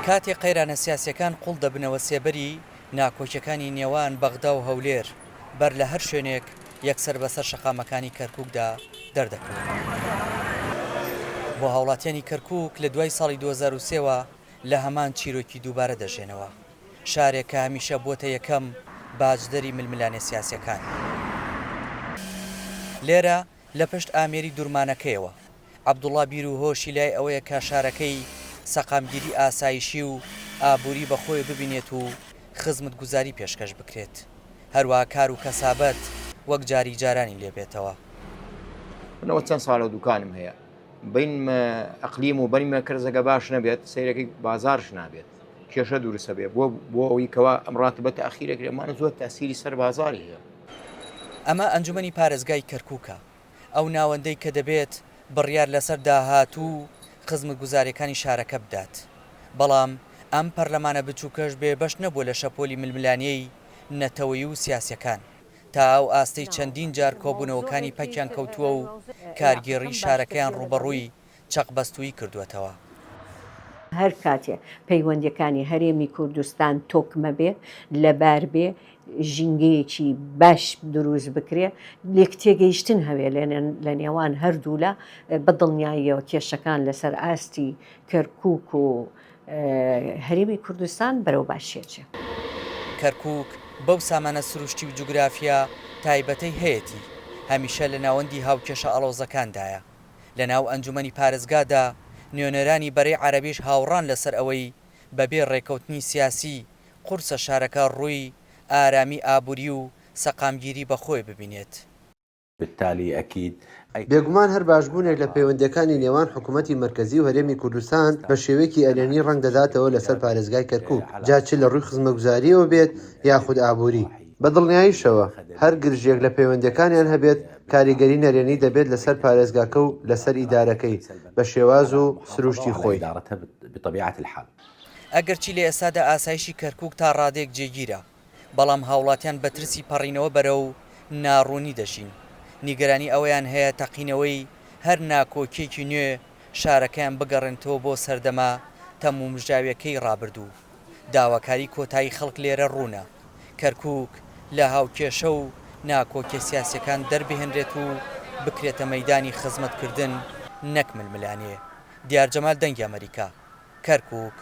کاتێک قەیرانە سیاسیەکان قوڵ دەبنەوە سێبەری ناکۆچەکانی نێوان بەغدا و هەولێر بەر لە هەر شوێنێک یەکسەر بەسەر شەقامەکانی کەرکووکدا دەردەکەون. بۆ هاوڵاتیانی کەرکووک لە دوای ساڵی 2023ەوە لە هەمان چیرۆکی دووبارە دەژێنەوە، شارێک کە هەمیشە بۆتە یەکەم باجدەری ململانێ سیاسیەکان. لێرە لە پشت ئامێری دوورمانەکەیەوە عەبدوڵڵا بیرروهۆشی لای ئەوەیە کە شارەکەی سەقامگیری ئاسایشی و ئابووری بەخۆی ببینێت و خزمەت گوزاری پێشکەش بکرێت، هەروە کار و کەسابەت وەک جاری جارانی لێبێتەوە. منەوە چەند ساڵە دوکانم هەیە، بین ئەقلیم و بەنیمە کەرزەکە باش نەبێت، سەیرەکەی بازارش نابێت، کێشە دوورسە بێت بۆ ئەوەی کەوا ئەم ڕاتبەتە ئەخیرێک لێمانە زۆر تاسیری سەر بازاری هەیە. ئەمە ئەنجومەنی پارێزگای کەرکووکە، ئەو ناوەندەی کە دەبێت بڕیار لەسەر داهاتوو خزمەت گوزاریەکانی شارەکە بدات. بەڵام ئەم پەرلەمانە بچووکەش بێ بەش نەبووە لە شەپۆلی ململانیەی نەتەوەیی و سیاسیەکان، تا ئەو ئاستەی چەندین جار کۆبوونەوەکانی پەکیان کەوتووە و کارگێڕی شارەکەیان ڕوبەڕووی چەقبەستووی کردوێتەوە. هەر کاتێ پەیوەندیەکانی هەرێمی کوردستان تۆکمە بێ لەبار بێ ژینگەیەکی باش دروست بکرێ، لێک تێگەیشتن هەوێ لە نێوان هەردوولا بەدڵنیاییەوە کێشەکان لەسەر ئاستی کەرکووک و هەرێمی کوردستان بەرەو باشێچێ. کەرکووک بەو سامانە سروشتی و جوگرافیا تایبەتەی هەیەی هەمیشە لە ناوەندی هاوکێشە ئەڵۆزەکاندایە. لە ناو ئەنجومەنی پارێزگادا نوێنەرانی بەرەی عەرەبیش هاوڕان لەسەر ئەوەی بەبێ ڕێکەوتنی سیاسی قورسە شارەکە ڕووی ئارامی ئابووری و سەقامگیری بەخۆی ببینێت. بێگومان هەر باشبوونێک لە پەیوەندیەکانی نێوان حکوومەتی مەرکەزی و هەرێمی کوردستان بە شێوەیەکی ئەلێنی ڕەنگ دەداتەوە لەسەر پارێزگای کەرکووک، جا چ لە ڕووی خزمەتگوزاریەوە بێت یاخود ئابووری. بەدڵنیاییشەوە هەر گرژێک لە پەیوەندیەکانیان هەبێت کاریگەری نەرێنی دەبێت لەسەر پارێزگاکە و لەسەر ئیدارەکەی بە شێواز و سروشتی خۆی. ئەگەرچی لە ئێستادا ئاسایشی کەرکووک تا ڕادێک جێگیرە، بەڵام هاوڵاتیان بە ترسی پەڕینەوە بەرەو ناڕوونی دەژین. نیگەرانی ئەوەیان هەیە تەقینەوەی هەر ناکۆکێکی نوێ شارەکەیان بگەڕێنەوە بۆ سەردەما تەمومژاویەکەی ڕابردوو. داواکاری کۆتایی خەڵک لێرە ڕوونە، کەرکووک لە هاوکێشە و ناکۆکێ سیاسیەکان دەربهێنرێت و بکرێتە مەیدانی خزمەتکردن نەک ململانێ. دیار جەمال دەنگی ئەمریکا، کەرکووک.